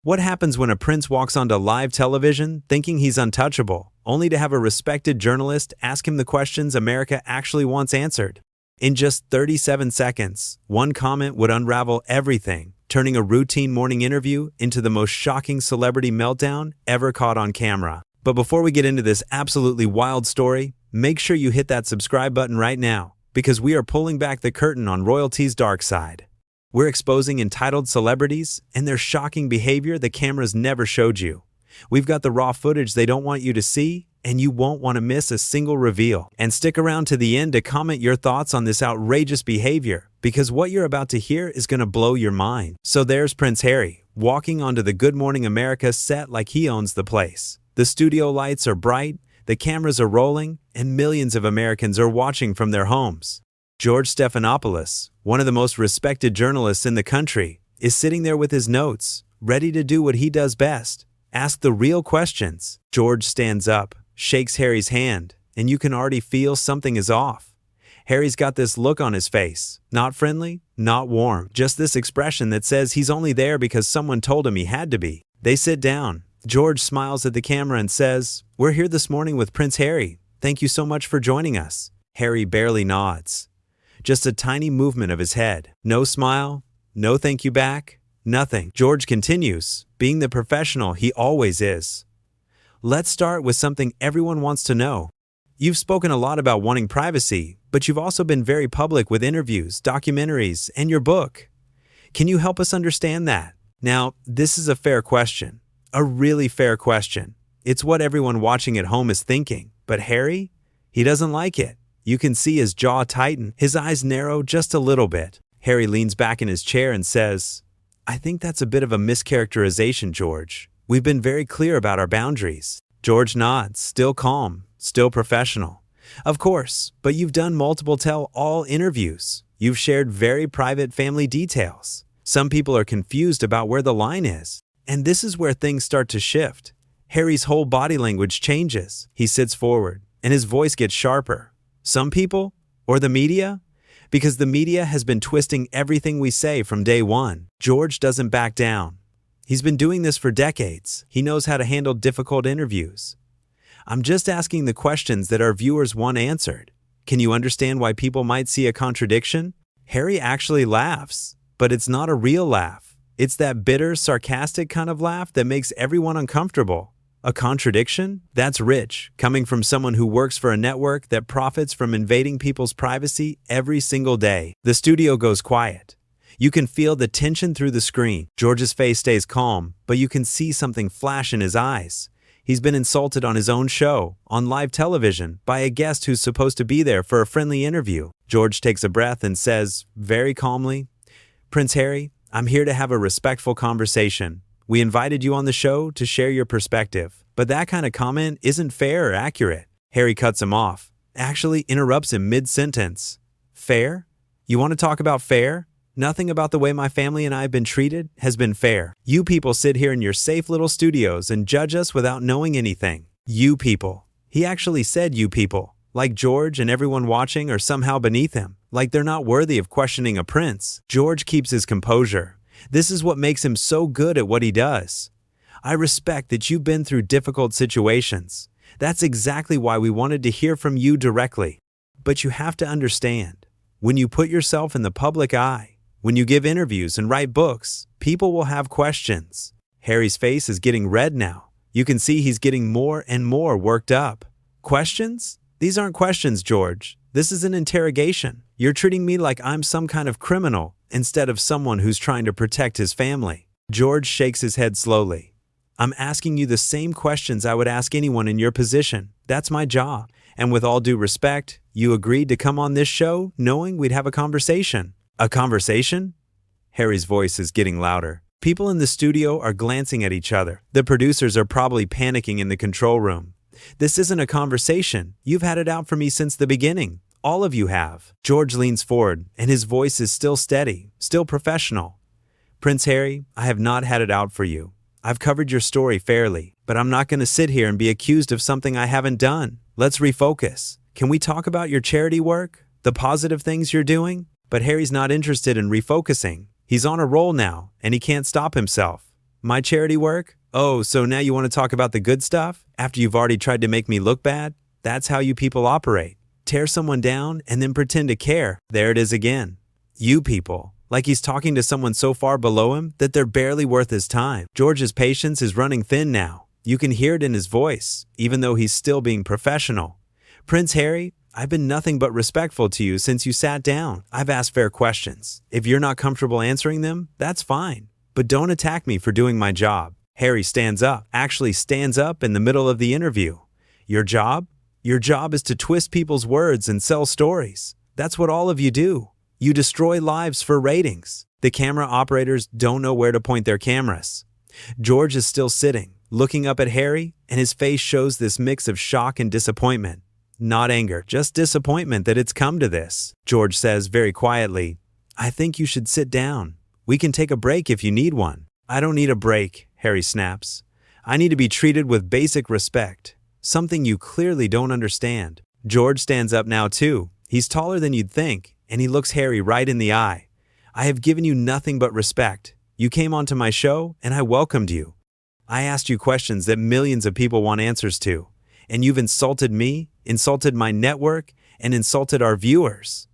What happens when a prince walks onto live television thinking he's untouchable, only to have a respected journalist ask him the questions America actually wants answered? In just 37 seconds, one comment would unravel everything, turning a routine morning interview into the most shocking celebrity meltdown ever caught on camera. But before we get into this absolutely wild story, make sure you hit that subscribe button right now, because we are pulling back the curtain on royalty's dark side. We're exposing entitled celebrities and their shocking behavior the cameras never showed you. We've got the raw footage they don't want you to see, and you won't want to miss a single reveal. And stick around to the end to comment your thoughts on this outrageous behavior, because what you're about to hear is going to blow your mind. So there's Prince Harry, walking onto the Good Morning America set like he owns the place. The studio lights are bright, the cameras are rolling, and millions of Americans are watching from their homes. George Stephanopoulos, one of the most respected journalists in the country, is sitting there with his notes, ready to do what he does best: ask the real questions. George stands up, shakes Harry's hand, and you can already feel something is off. Harry's got this look on his face, not friendly, not warm, just this expression that says he's only there because someone told him he had to be. They sit down. George smiles at the camera and says, "We're here this morning with Prince Harry. Thank you so much for joining us." Harry barely nods. Just a tiny movement of his head. No smile, no thank you back, nothing. George continues, being the professional he always is. "Let's start with something everyone wants to know. You've spoken a lot about wanting privacy, but you've also been very public with interviews, documentaries, and your book. Can you help us understand that?" Now, this is a fair question. A really fair question. It's what everyone watching at home is thinking. But Harry? He doesn't like it. You can see his jaw tighten, his eyes narrow just a little bit. Harry leans back in his chair and says, "I think that's a bit of a mischaracterization, George. We've been very clear about our boundaries." George nods, still calm, still professional. "Of course, but you've done multiple tell-all interviews. You've shared very private family details. Some people are confused about where the line is. And this is where things start to shift." Harry's whole body language changes. He sits forward, and his voice gets sharper. "Some people? Or the media? Because the media has been twisting everything we say from day one." George doesn't back down. He's been doing this for decades. He knows how to handle difficult interviews. "I'm just asking the questions that our viewers want answered. Can you understand why people might see a contradiction?" Harry actually laughs, but it's not a real laugh. It's that bitter, sarcastic kind of laugh that makes everyone uncomfortable. A contradiction? That's rich, coming from someone who works for a network that profits from invading people's privacy every single day. The studio goes quiet. You can feel the tension through the screen. George's face stays calm, but you can see something flash in his eyes. He's been insulted on his own show, on live television, by a guest who's supposed to be there for a friendly interview. George takes a breath and says, very calmly, "Prince Harry, I'm here to have a respectful conversation. We invited you on the show to share your perspective, but that kind of comment isn't fair or accurate." Harry cuts him off, actually interrupts him mid-sentence. "Fair? You want to talk about fair? Nothing about the way my family and I have been treated has been fair. You people sit here in your safe little studios and judge us without knowing anything. You people." He actually said you people, like George and everyone watching are somehow beneath him, like they're not worthy of questioning a prince. George keeps his composure. This is what makes him so good at what he does. "I respect that you've been through difficult situations. That's exactly why we wanted to hear from you directly. But you have to understand, when you put yourself in the public eye, when you give interviews and write books, people will have questions." Harry's face is getting red now. You can see he's getting more and more worked up. "Questions? These aren't questions, George. This is an interrogation. You're treating me like I'm some kind of criminal instead of someone who's trying to protect his family." George shakes his head slowly. "I'm asking you the same questions I would ask anyone in your position. That's my job. And with all due respect, you agreed to come on this show knowing we'd have a conversation." "A conversation?" Harry's voice is getting louder. People in the studio are glancing at each other. The producers are probably panicking in the control room. "This isn't a conversation. You've had it out for me since the beginning. All of you have." George leans forward, and his voice is still steady, still professional. "Prince Harry, I have not had it out for you. I've covered your story fairly, but I'm not going to sit here and be accused of something I haven't done. Let's refocus. Can we talk about your charity work? The positive things you're doing?" But Harry's not interested in refocusing. He's on a roll now, and he can't stop himself. My charity work? Oh, so now you want to talk about the good stuff? After you've already tried to make me look bad? That's how you people operate. Tear someone down and then pretend to care. There it is again. You people. Like he's talking to someone so far below him that they're barely worth his time. George's patience is running thin now. You can hear it in his voice, even though he's still being professional. Prince Harry, I've been nothing but respectful to you since you sat down. I've asked fair questions. If you're not comfortable answering them, that's fine. But don't attack me for doing my job. Harry stands up, actually stands up in the middle of the interview. Your job? Your job is to twist people's words and sell stories. That's what all of you do. You destroy lives for ratings. The camera operators don't know where to point their cameras. George is still sitting, looking up at Harry, and his face shows this mix of shock and disappointment. Not anger, just disappointment that it's come to this. George says very quietly, I think you should sit down. We can take a break if you need one. I don't need a break, Harry snaps. I need to be treated with basic respect, something you clearly don't understand. George stands up now too. He's taller than you'd think, and he looks Harry right in the eye. I have given you nothing but respect. You came onto my show, and I welcomed you. I asked you questions that millions of people want answers to, and you've insulted me, insulted my network, and insulted our viewers.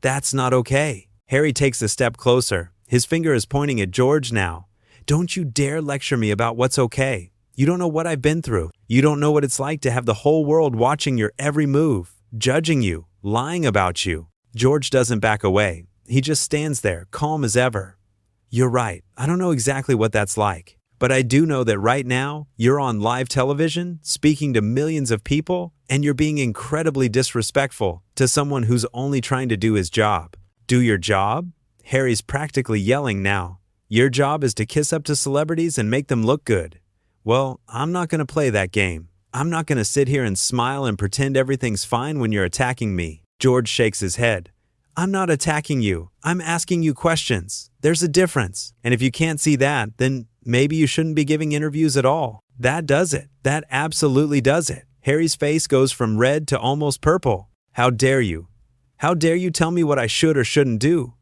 That's not okay. Harry takes a step closer. His finger is pointing at George now. Don't you dare lecture me about what's okay. You don't know what I've been through. You don't know what it's like to have the whole world watching your every move, judging you, lying about you. George doesn't back away. He just stands there, calm as ever. You're right. I don't know exactly what that's like. But I do know that right now, you're on live television, speaking to millions of people, and you're being incredibly disrespectful to someone who's only trying to do his job. Do your job? Harry's practically yelling now. Your job is to kiss up to celebrities and make them look good. Well, I'm not going to play that game. I'm not going to sit here and smile and pretend everything's fine when you're attacking me. George shakes his head. I'm not attacking you. I'm asking you questions. There's a difference. And if you can't see that, then maybe you shouldn't be giving interviews at all. That does it. That absolutely does it. Harry's face goes from red to almost purple. How dare you? How dare you tell me what I should or shouldn't do?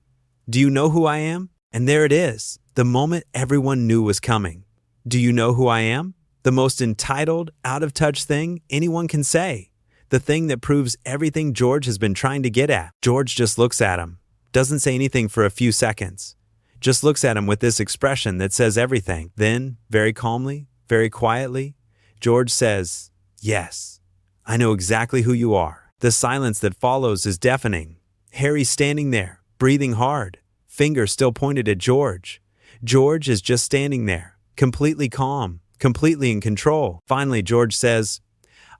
Do you know who I am? And there it is. The moment everyone knew was coming. Do you know who I am? The most entitled, out-of-touch thing anyone can say. The thing that proves everything George has been trying to get at. George just looks at him. Doesn't say anything for a few seconds. Just looks at him with this expression that says everything. Then, very calmly, very quietly, George says, Yes, I know exactly who you are. The silence that follows is deafening. Harry's standing there, breathing hard, finger still pointed at George. George is just standing there, completely calm, completely in control. Finally, George says,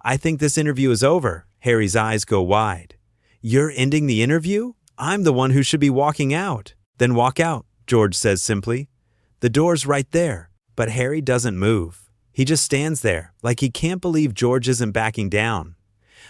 I think this interview is over. Harry's eyes go wide. You're ending the interview? I'm the one who should be walking out. Then walk out, George says simply. The door's right there. But Harry doesn't move. He just stands there, like he can't believe George isn't backing down.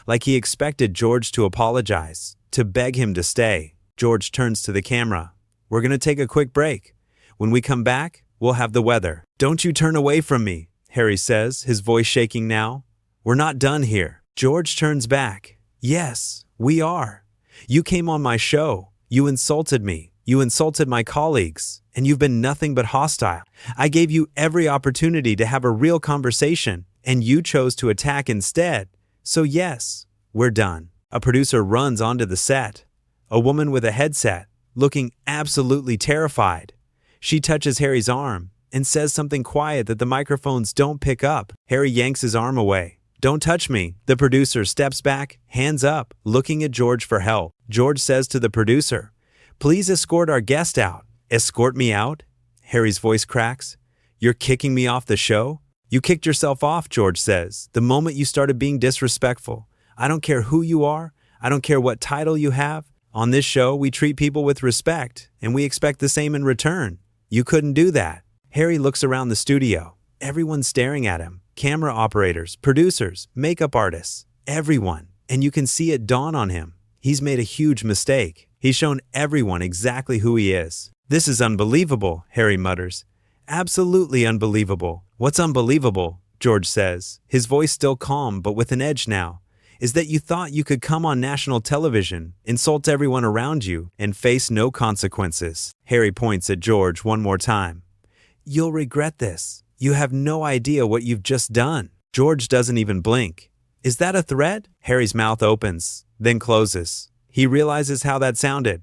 Like he expected George to apologize, to beg him to stay. George turns to the camera. We're going to take a quick break. When we come back, we'll have the weather. Don't you turn away from me, Harry says, his voice shaking now. We're not done here. George turns back. Yes, we are. You came on my show. You insulted me. You insulted my colleagues. And you've been nothing but hostile. I gave you every opportunity to have a real conversation, and you chose to attack instead. So yes, we're done. A producer runs onto the set. A woman with a headset, looking absolutely terrified. She touches Harry's arm and says something quiet that the microphones don't pick up. Harry yanks his arm away. Don't touch me. The producer steps back, hands up, looking at George for help. George says to the producer, Please escort our guest out. Escort me out? Harry's voice cracks. You're kicking me off the show? You kicked yourself off, George says, the moment you started being disrespectful. I don't care who you are. I don't care what title you have. On this show, we treat people with respect, and we expect the same in return. You couldn't do that. Harry looks around the studio. Everyone's staring at him. Camera operators, producers, makeup artists, everyone. And you can see it dawn on him. He's made a huge mistake. He's shown everyone exactly who he is. This is unbelievable, Harry mutters. Absolutely unbelievable. What's unbelievable, George says, his voice still calm but with an edge now, is that you thought you could come on national television, insult everyone around you, and face no consequences. Harry points at George one more time. "You'll regret this. You have no idea what you've just done." George doesn't even blink. "Is that a threat?" Harry's mouth opens, then closes. He realizes how that sounded.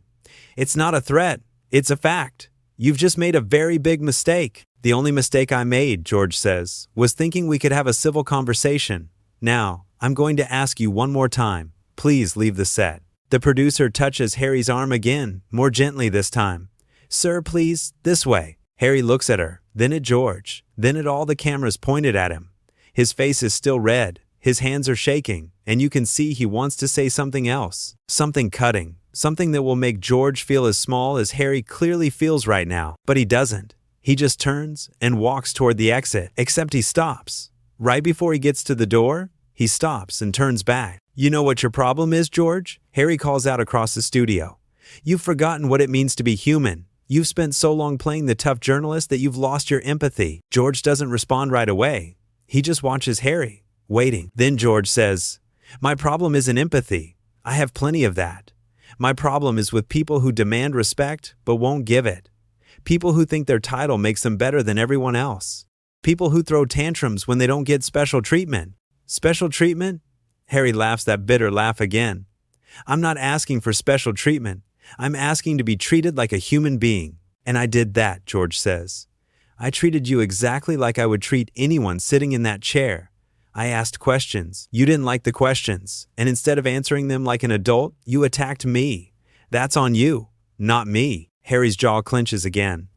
"It's not a threat. It's a fact. You've just made a very big mistake." "The only mistake I made," George says, "was thinking we could have a civil conversation. Now, I'm going to ask you one more time. Please leave the set." The producer touches Harry's arm again, more gently this time. "Sir, please, this way." Harry looks at her, then at George, then at all the cameras pointed at him. His face is still red, his hands are shaking, and you can see he wants to say something else. Something cutting, something that will make George feel as small as Harry clearly feels right now. But he doesn't. He just turns and walks toward the exit, except he stops. Right before he gets to the door, he stops and turns back. "You know what your problem is, George?" Harry calls out across the studio. "You've forgotten what it means to be human. You've spent so long playing the tough journalist that you've lost your empathy." George doesn't respond right away. He just watches Harry, waiting. Then George says, "My problem isn't empathy. I have plenty of that. My problem is with people who demand respect but won't give it. People who think their title makes them better than everyone else. People who throw tantrums when they don't get special treatment." "Special treatment?" Harry laughs that bitter laugh again. "I'm not asking for special treatment. I'm asking to be treated like a human being." "And I did that," George says. "I treated you exactly like I would treat anyone sitting in that chair. I asked questions. You didn't like the questions, and instead of answering them like an adult, you attacked me. That's on you, not me." Harry's jaw clenches again.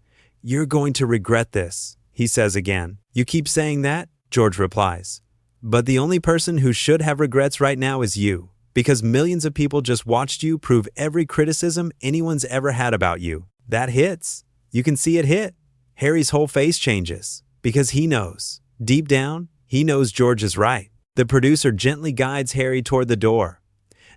"You're going to regret this," he says again. "You keep saying that?" George replies. "But the only person who should have regrets right now is you, because millions of people just watched you prove every criticism anyone's ever had about you." That hits. You can see it hit. Harry's whole face changes, because he knows. Deep down, he knows George is right. The producer gently guides Harry toward the door.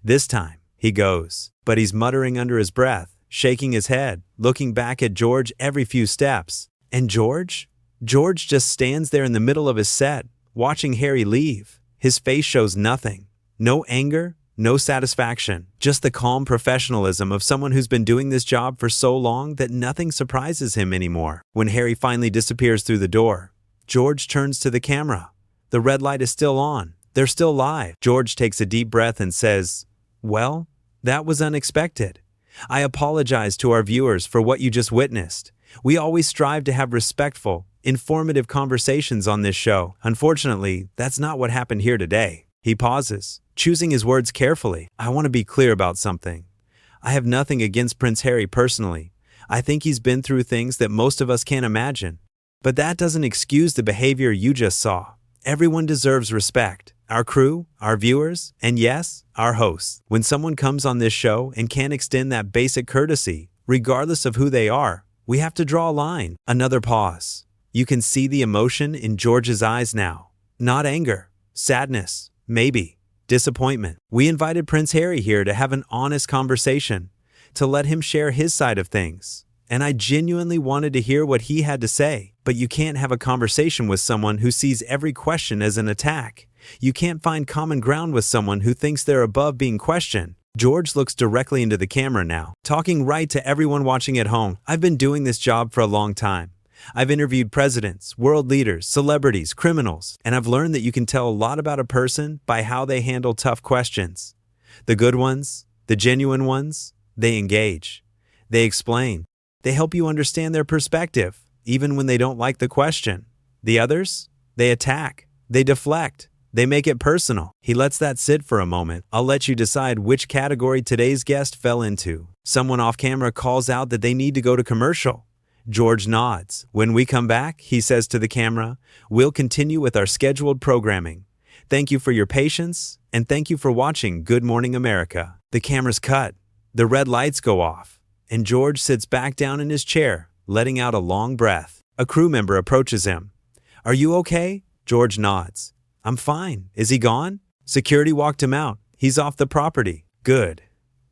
This time, he goes, but he's muttering under his breath, shaking his head, looking back at George every few steps. And George? George just stands there in the middle of his set, watching Harry leave. His face shows nothing. No anger, no satisfaction. Just the calm professionalism of someone who's been doing this job for so long that nothing surprises him anymore. When Harry finally disappears through the door, George turns to the camera. The red light is still on. They're still live. George takes a deep breath and says, "Well, that was unexpected. I apologize to our viewers for what you just witnessed. We always strive to have respectful, informative conversations on this show. Unfortunately, that's not what happened here today." He pauses, choosing his words carefully. "I want to be clear about something. I have nothing against Prince Harry personally. I think he's been through things that most of us can't imagine. But that doesn't excuse the behavior you just saw. Everyone deserves respect. Our crew, our viewers, and yes, our hosts. When someone comes on this show and can't extend that basic courtesy, regardless of who they are, we have to draw a line." Another pause. You can see the emotion in George's eyes now. Not anger, sadness, maybe disappointment. "We invited Prince Harry here to have an honest conversation, to let him share his side of things. And I genuinely wanted to hear what he had to say. But you can't have a conversation with someone who sees every question as an attack. You can't find common ground with someone who thinks they're above being questioned." George looks directly into the camera now, talking right to everyone watching at home. "I've been doing this job for a long time. I've interviewed presidents, world leaders, celebrities, criminals, and I've learned that you can tell a lot about a person by how they handle tough questions. The good ones, the genuine ones, they engage. They explain. They help you understand their perspective, even when they don't like the question. The others, they attack, they deflect, they make it personal." He lets that sit for a moment. "I'll let you decide which category today's guest fell into." Someone off camera calls out that they need to go to commercial. George nods. "When we come back," he says to the camera, "we'll continue with our scheduled programming. Thank you for your patience, and thank you for watching Good Morning America." The camera's cut. The red lights go off, and George sits back down in his chair, letting out a long breath. A crew member approaches him. "Are you okay?" George nods. "I'm fine. Is he gone?" "Security walked him out. He's off the property." "Good."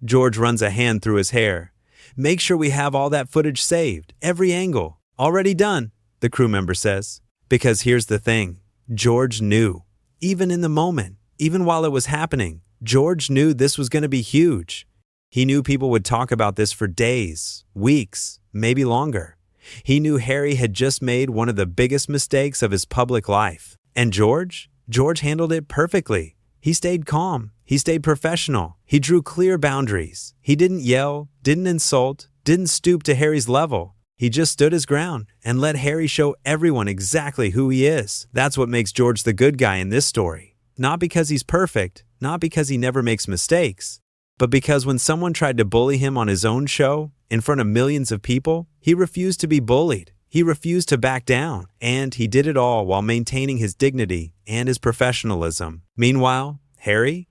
George runs a hand through his hair. "Make sure we have all that footage saved, every angle." "Already done," the crew member says. Because here's the thing. George knew. Even in the moment, even while it was happening, George knew this was going to be huge. He knew people would talk about this for days, weeks, maybe longer. He knew Harry had just made one of the biggest mistakes of his public life. And George? George handled it perfectly. He stayed calm. He stayed professional. He drew clear boundaries. He didn't yell, didn't insult, didn't stoop to Harry's level. He just stood his ground and let Harry show everyone exactly who he is. That's what makes George the good guy in this story. Not because he's perfect, not because he never makes mistakes, but because when someone tried to bully him on his own show, in front of millions of people, he refused to be bullied. He refused to back down, and he did it all while maintaining his dignity and his professionalism. Meanwhile, Harry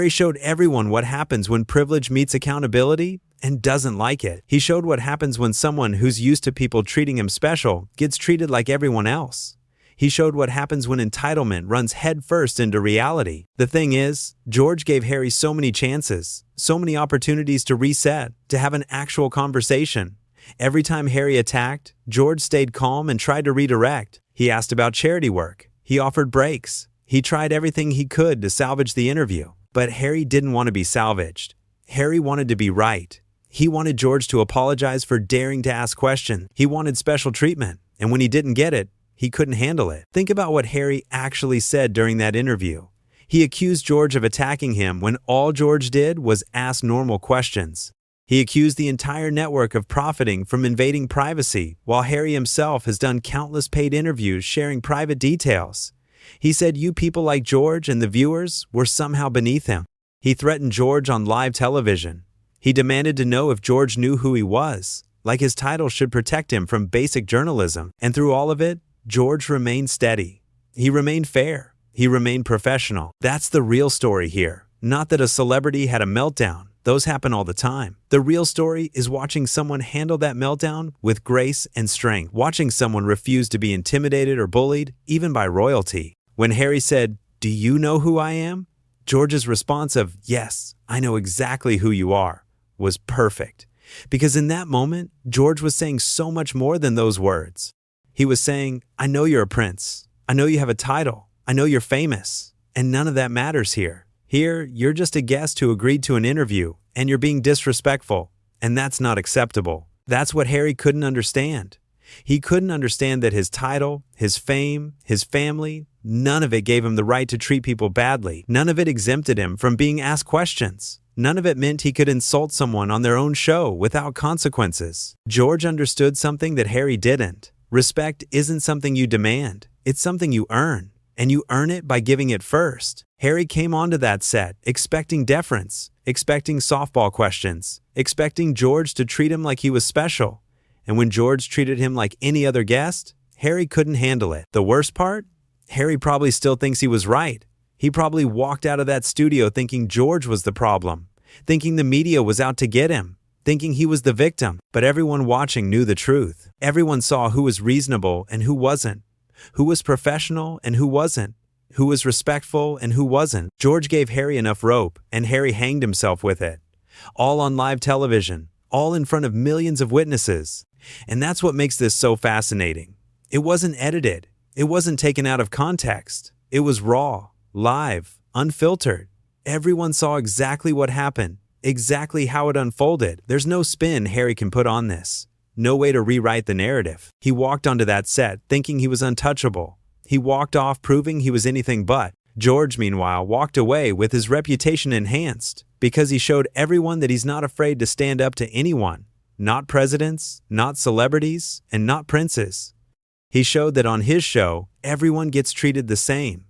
showed everyone what happens when privilege meets accountability and doesn't like it. He showed what happens when someone who's used to people treating him special gets treated like everyone else. He showed what happens when entitlement runs headfirst into reality. The thing is, George gave Harry so many chances, so many opportunities to reset, to have an actual conversation. Every time Harry attacked, George stayed calm and tried to redirect. He asked about charity work. He offered breaks. He tried everything he could to salvage the interview. But Harry didn't want to be salvaged. Harry wanted to be right. He wanted George to apologize for daring to ask questions. He wanted special treatment. And when he didn't get it, he couldn't handle it. Think about what Harry actually said during that interview. He accused George of attacking him when all George did was ask normal questions. He accused the entire network of profiting from invading privacy, while Harry himself has done countless paid interviews sharing private details. He said you people like George and the viewers were somehow beneath him. He threatened George on live television. He demanded to know if George knew who he was, like his title should protect him from basic journalism. And through all of it, George remained steady. He remained fair. He remained professional. That's the real story here. Not that a celebrity had a meltdown. Those happen all the time. The real story is watching someone handle that meltdown with grace and strength. Watching someone refuse to be intimidated or bullied, even by royalty. When Harry said, "Do you know who I am?" George's response of, "Yes, I know exactly who you are," was perfect. Because in that moment, George was saying so much more than those words. He was saying, "I know you're a prince. I know you have a title. I know you're famous. And none of that matters here. Here, you're just a guest who agreed to an interview, and you're being disrespectful. And that's not acceptable." That's what Harry couldn't understand. He couldn't understand that his title, his fame, his family, none of it gave him the right to treat people badly. None of it exempted him from being asked questions. None of it meant he could insult someone on their own show without consequences. George understood something that Harry didn't. Respect isn't something you demand. It's something you earn. And you earn it by giving it first. Harry came onto that set, expecting deference, expecting softball questions, expecting George to treat him like he was special. And when George treated him like any other guest, Harry couldn't handle it. The worst part? Harry probably still thinks he was right. He probably walked out of that studio thinking George was the problem, thinking the media was out to get him, thinking he was the victim. But everyone watching knew the truth. Everyone saw who was reasonable and who wasn't, who was professional and who wasn't, who was respectful and who wasn't. George gave Harry enough rope, and Harry hanged himself with it. All on live television, all in front of millions of witnesses. And that's what makes this so fascinating. It wasn't edited. It wasn't taken out of context. It was raw, live, unfiltered. Everyone saw exactly what happened, exactly how it unfolded. There's no spin Harry can put on this. No way to rewrite the narrative. He walked onto that set thinking he was untouchable. He walked off proving he was anything but. George, meanwhile, walked away with his reputation enhanced because he showed everyone that he's not afraid to stand up to anyone. Not presidents, not celebrities, and not princes. He showed that on his show, everyone gets treated the same.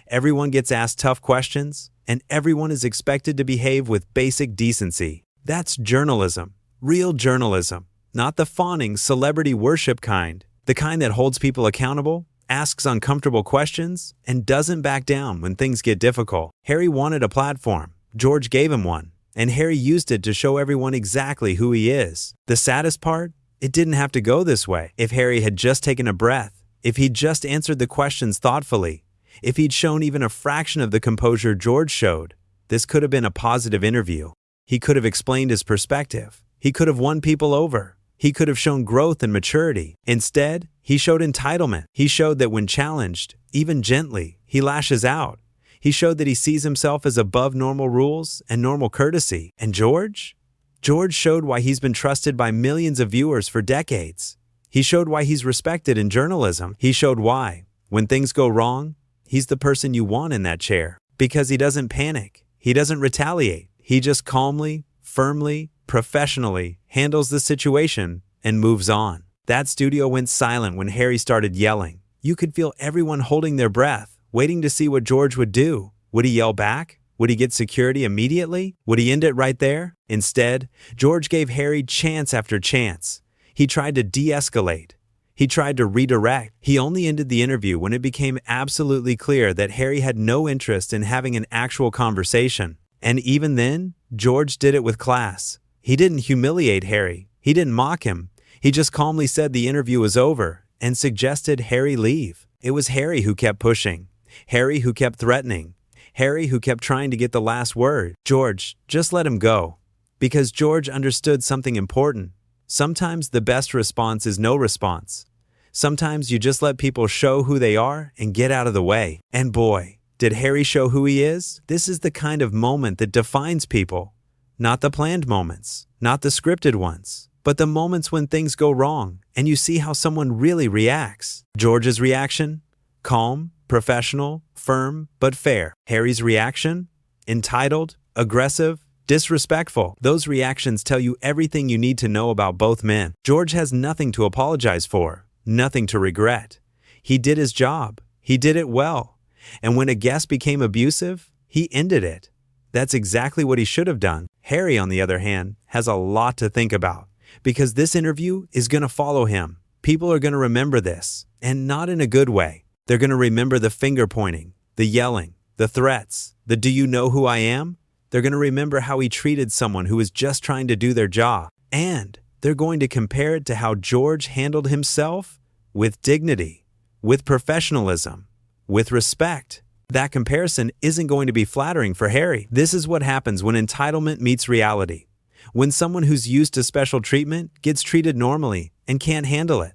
Everyone gets asked tough questions, and everyone is expected to behave with basic decency. That's journalism. Real journalism. Not the fawning celebrity worship kind. The kind that holds people accountable, asks uncomfortable questions, and doesn't back down when things get difficult. Harry wanted a platform. George gave him one. And Harry used it to show everyone exactly who he is. The saddest part? It didn't have to go this way. If Harry had just taken a breath, if he'd just answered the questions thoughtfully, if he'd shown even a fraction of the composure George showed, this could have been a positive interview. He could have explained his perspective. He could have won people over. He could have shown growth and maturity. Instead, he showed entitlement. He showed that when challenged, even gently, he lashes out. He showed that he sees himself as above normal rules and normal courtesy. And George? George showed why he's been trusted by millions of viewers for decades. He showed why he's respected in journalism. He showed why, when things go wrong, he's the person you want in that chair. Because he doesn't panic. He doesn't retaliate. He just calmly, firmly, professionally handles the situation and moves on. That studio went silent when Harry started yelling. You could feel everyone holding their breath, waiting to see what George would do. Would he yell back? Would he get security immediately? Would he end it right there? Instead, George gave Harry chance after chance. He tried to de-escalate. He tried to redirect. He only ended the interview when it became absolutely clear that Harry had no interest in having an actual conversation. And even then, George did it with class. He didn't humiliate Harry. He didn't mock him. He just calmly said the interview was over and suggested Harry leave. It was Harry who kept pushing. Harry who kept threatening. Harry who kept trying to get the last word. George, just let him go. Because George understood something important. Sometimes the best response is no response. Sometimes you just let people show who they are and get out of the way. And boy, did Harry show who he is? This is the kind of moment that defines people. Not the planned moments, not the scripted ones, but the moments when things go wrong and you see how someone really reacts. George's reaction? Calm, professional, firm, but fair. Harry's reaction? Entitled, aggressive, disrespectful. Those reactions tell you everything you need to know about both men. George has nothing to apologize for, nothing to regret. He did his job. He did it well. And when a guest became abusive, he ended it. That's exactly what he should have done. Harry, on the other hand, has a lot to think about because this interview is going to follow him. People are going to remember this, and not in a good way. They're going to remember the finger pointing, the yelling, the threats, the "do you know who I am?" They're going to remember how he treated someone who was just trying to do their job. And they're going to compare it to how George handled himself with dignity, with professionalism, with respect. That comparison isn't going to be flattering for Harry. This is what happens when entitlement meets reality. When someone who's used to special treatment gets treated normally and can't handle it.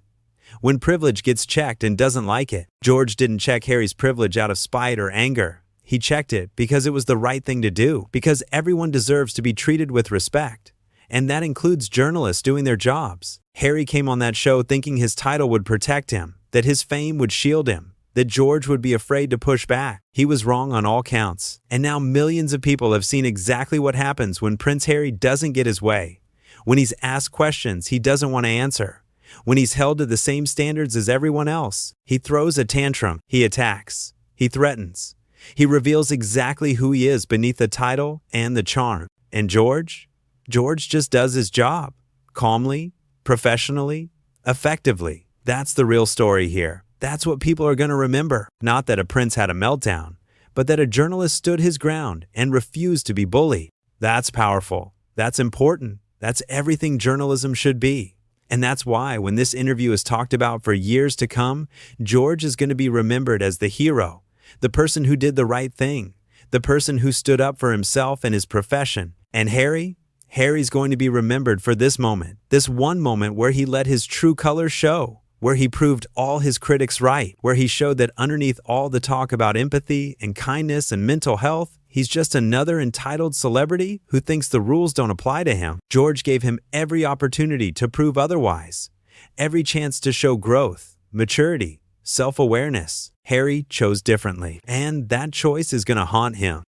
When privilege gets checked and doesn't like it. George didn't check Harry's privilege out of spite or anger. He checked it because it was the right thing to do, because everyone deserves to be treated with respect. And that includes journalists doing their jobs. Harry came on that show thinking his title would protect him, that his fame would shield him, that George would be afraid to push back. He was wrong on all counts. And now millions of people have seen exactly what happens when Prince Harry doesn't get his way. When he's asked questions he doesn't want to answer. When he's held to the same standards as everyone else. He throws a tantrum. He attacks. He threatens. He reveals exactly who he is beneath the title and the charm. And George just does his job. Calmly, professionally, effectively. That's the real story here. That's what people are going to remember. Not that a prince had a meltdown, but that a journalist stood his ground and refused to be bullied. That's powerful. That's important. That's everything journalism should be. And that's why when this interview is talked about for years to come, George is going to be remembered as the hero, the person who did the right thing, the person who stood up for himself and his profession. And Harry's going to be remembered for this moment, this one moment where he let his true colors show, where he proved all his critics right, where he showed that underneath all the talk about empathy and kindness and mental health, he's just another entitled celebrity who thinks the rules don't apply to him. George gave him every opportunity to prove otherwise, every chance to show growth, maturity, self-awareness. Harry chose differently, and that choice is going to haunt him.